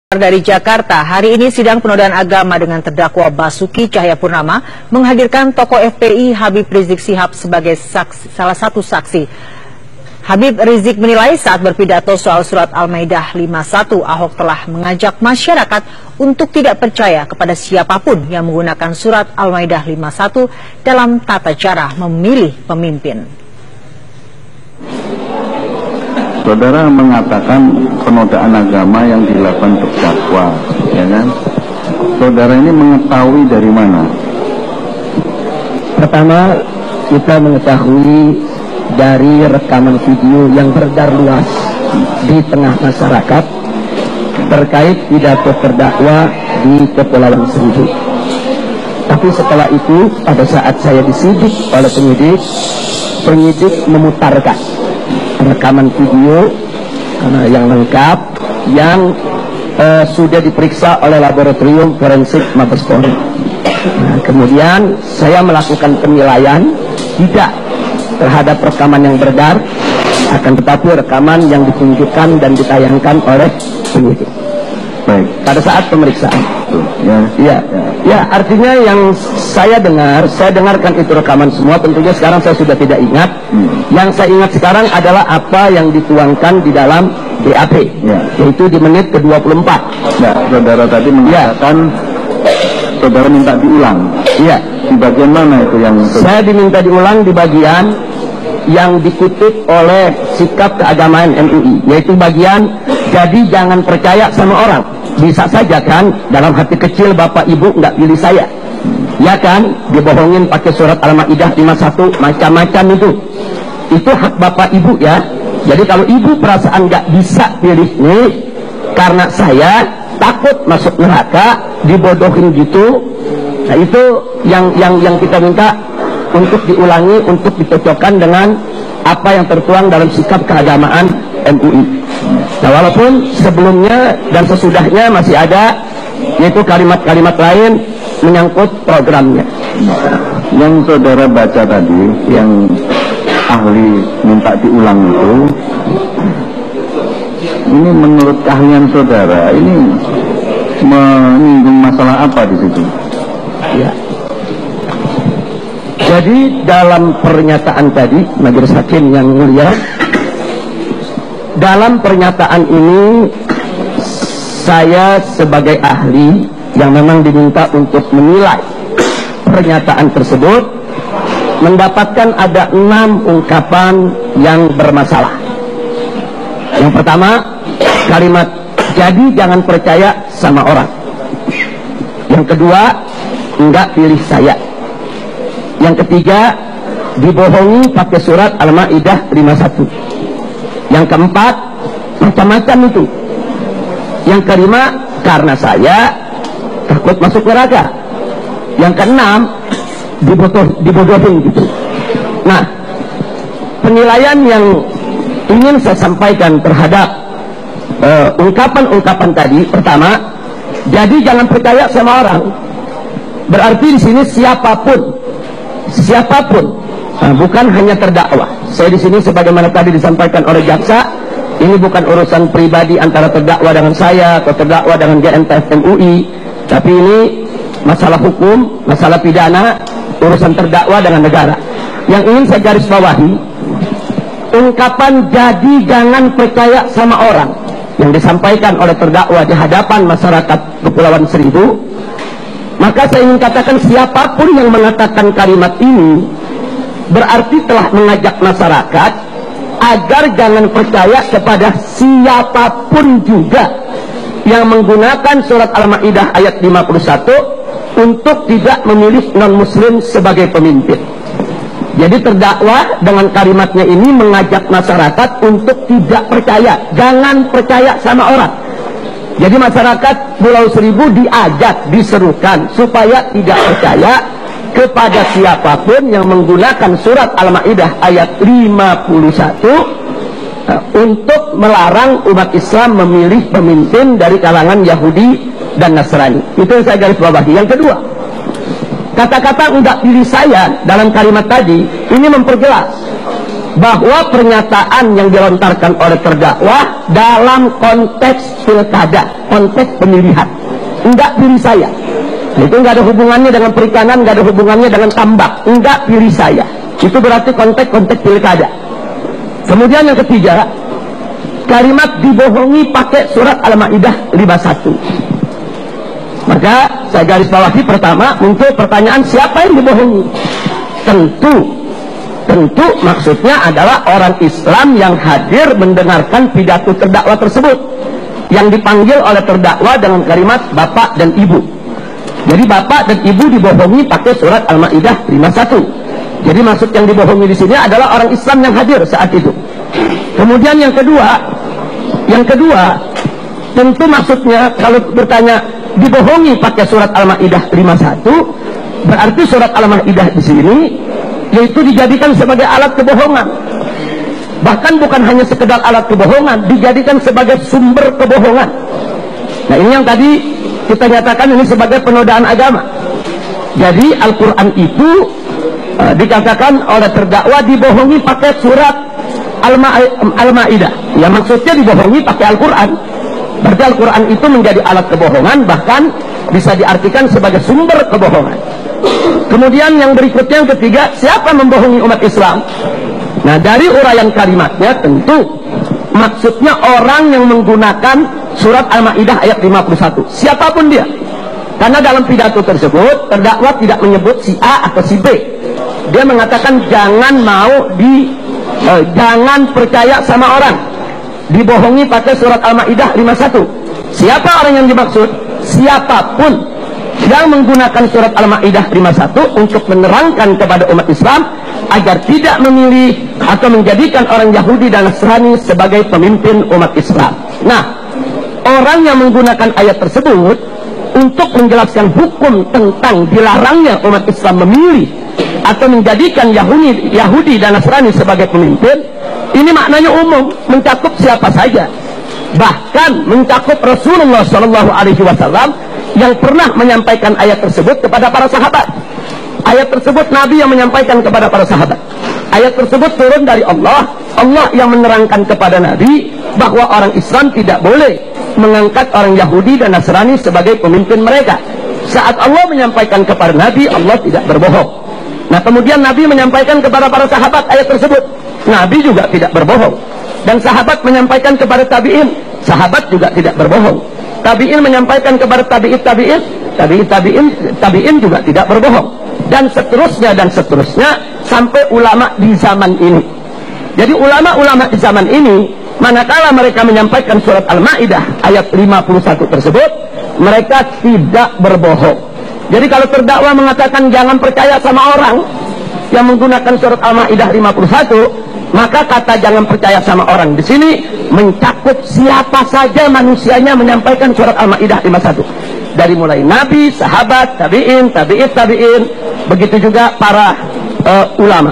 Dari Jakarta, hari ini sidang penodaan agama dengan terdakwa Basuki Cahayapurnama menghadirkan tokoh FPI Habib Rizik Syihab sebagai salah satu saksi. Habib Rizik menilai saat berpidato soal surat Al-Maidah 51, Ahok telah mengajak masyarakat untuk tidak percaya kepada siapapun yang menggunakan surat Al-Maidah 51 dalam tata cara memilih pemimpin. Saudara mengatakan penodaan agama yang dilakukan terdakwa, ya kan? Saudara ini mengetahui dari mana? Pertama, kita mengetahui dari rekaman video yang beredar luas di tengah masyarakat terkait pidato terdakwa di Kepulauan Seribu. Tapi setelah itu, pada saat saya disidik oleh penyidik memutarkan rekaman video yang lengkap yang sudah diperiksa oleh laboratorium forensik Mabes Polri. Nah, kemudian saya melakukan penilaian tidak terhadap rekaman yang beredar, akan tetapi rekaman yang ditunjukkan dan ditayangkan oleh penyidik. Baik. Pada saat pemeriksaan. Ya, artinya yang saya dengarkan itu rekaman semua. Tentunya sekarang saya sudah tidak ingat. Yang saya ingat sekarang adalah apa yang dituangkan di dalam BAP, yaitu di menit ke-24. Ya, saudara tadi mengatakan saudara minta diulang. Iya. Di bagian mana itu yang saya diminta diulang di bagian yang dikutip oleh sikap keagamaan MUI, yaitu bagian jadi jangan percaya sama orang. Bisa saja kan dalam hati kecil Bapak Ibu nggak pilih saya, ya kan, dibohongin pakai surat Al-Maidah 51 macam-macam itu hak Bapak Ibu ya. Jadi kalau Ibu perasaan nggak bisa pilih nih karena saya takut masuk neraka dibodohin gitu, nah itu yang kita minta untuk diulangi, untuk dicocokkan dengan apa yang tertuang dalam sikap keagamaan MUI. Nah, walaupun sebelumnya dan sesudahnya masih ada, yaitu kalimat-kalimat lain menyangkut programnya. Yang saudara baca tadi, yang ahli minta diulang itu, ini menurut keahlian saudara, ini menyinggung masalah apa di situ? Ya. Jadi dalam pernyataan tadi, Majelis Hakim yang mulia, dalam pernyataan ini saya sebagai ahli yang memang diminta untuk menilai pernyataan tersebut mendapatkan ada 6 ungkapan yang bermasalah. Yang pertama, kalimat jadi jangan percaya sama orang. Yang kedua, enggak pilih saya. Yang ketiga, dibohongi pakai surat Al-Maidah 51. Yang keempat, macam-macam itu. Yang kelima, karena saya takut masuk neraka. Yang keenam, dibodohin gitu. Nah, penilaian yang ingin saya sampaikan terhadap ungkapan-ungkapan tadi, pertama, jadi jangan percaya sama orang. Berarti di sini siapapun, bukan hanya terdakwa. Saya di sini sebagaimana tadi disampaikan oleh jaksa, ini bukan urusan pribadi antara terdakwa dengan saya atau terdakwa dengan GNTF MUI, tapi ini masalah hukum, masalah pidana, urusan terdakwa dengan negara. Yang ingin saya garis bawahi, ungkapan jadi jangan percaya sama orang yang disampaikan oleh terdakwa di hadapan masyarakat Kepulauan Seribu, maka saya ingin katakan siapapun yang mengatakan kalimat ini berarti telah mengajak masyarakat agar jangan percaya kepada siapapun juga yang menggunakan surat Al-Maidah ayat 51 untuk tidak memilih non-muslim sebagai pemimpin. Jadi terdakwa dengan kalimatnya ini mengajak masyarakat untuk tidak percaya, jangan percaya sama orang. Jadi masyarakat Pulau Seribu diajak, diserukan supaya tidak percaya kepada siapapun yang menggunakan surat Al-Maidah ayat 51 untuk melarang umat Islam memilih pemimpin dari kalangan Yahudi dan Nasrani. Itu yang saya garis bawahi. Yang kedua, kata-kata enggak pilih saya dalam kalimat tadi ini memperjelas bahwa pernyataan yang dilontarkan oleh terdakwa dalam konteks pilkada, konteks pemilihan, enggak pilih saya. Itu enggak ada hubungannya dengan perikanan, enggak ada hubungannya dengan tambak, enggak pilih saya. Itu berarti konteks pilkada. Kemudian yang ketiga, kalimat dibohongi pakai surat Al-Maidah 51. Maka saya garis bawahi, pertama muncul pertanyaan, siapa yang dibohongi? Tentu maksudnya adalah orang Islam yang hadir mendengarkan pidato terdakwa tersebut, yang dipanggil oleh terdakwa dengan kalimat bapak dan ibu. Jadi bapak dan ibu dibohongi pakai surat Al-Maidah 51. Jadi maksud yang dibohongi di sini adalah orang Islam yang hadir saat itu. Kemudian yang kedua, tentu maksudnya kalau bertanya dibohongi pakai surat Al-Maidah 51, berarti surat Al-Maidah di sini yaitu dijadikan sebagai alat kebohongan. Bahkan bukan hanya sekedar alat kebohongan, dijadikan sebagai sumber kebohongan. Nah, ini yang tadi kita nyatakan ini sebagai penodaan agama. Jadi Al-Quran itu dikatakan oleh terdakwa dibohongi pakai surat Al-Maidah. Ya, maksudnya dibohongi pakai Al-Quran. Berarti Al-Quran itu menjadi alat kebohongan, bahkan bisa diartikan sebagai sumber kebohongan. Kemudian yang berikutnya, yang ketiga, siapa membohongi umat Islam? Nah, dari uraian kalimatnya tentu maksudnya orang yang menggunakan surat Al-Maidah ayat 51, siapapun dia. Karena dalam pidato tersebut terdakwa tidak menyebut si A atau si B. Dia mengatakan jangan percaya sama orang, dibohongi pakai surat Al-Maidah 51. Siapa orang yang dimaksud? Siapapun yang menggunakan surat Al-Maidah 51 untuk menerangkan kepada umat Islam agar tidak memilih atau menjadikan orang Yahudi dan Nasrani sebagai pemimpin umat Islam. Nah, orang yang menggunakan ayat tersebut untuk menjelaskan hukum tentang dilarangnya umat Islam memilih atau menjadikan Yahudi dan Nasrani sebagai pemimpin, ini maknanya umum, mencakup siapa saja. Bahkan mencakup Rasulullah SAW yang pernah menyampaikan ayat tersebut kepada para sahabat. Ayat tersebut Nabi yang menyampaikan kepada para sahabat. Ayat tersebut turun dari Allah. Allah yang menerangkan kepada Nabi bahwa orang Islam tidak boleh mengangkat orang Yahudi dan Nasrani sebagai pemimpin mereka. Saat Allah menyampaikan kepada Nabi, Allah tidak berbohong. Nah, kemudian Nabi menyampaikan kepada para sahabat ayat tersebut. Nabi juga tidak berbohong. Dan sahabat menyampaikan kepada tabi'in, sahabat juga tidak berbohong. Tabi'in menyampaikan kepada tabi'in juga tidak berbohong. Dan seterusnya sampai ulama di zaman ini. Jadi ulama-ulama di zaman ini, manakala mereka menyampaikan surat Al-Maidah ayat 51 tersebut, mereka tidak berbohong. Jadi kalau terdakwa mengatakan jangan percaya sama orang yang menggunakan surat Al-Maidah 51, maka kata jangan percaya sama orang di sini mencakup siapa saja manusianya menyampaikan surat Al-Maidah 51. Dari mulai Nabi, sahabat, tabi'in, begitu juga para ulama.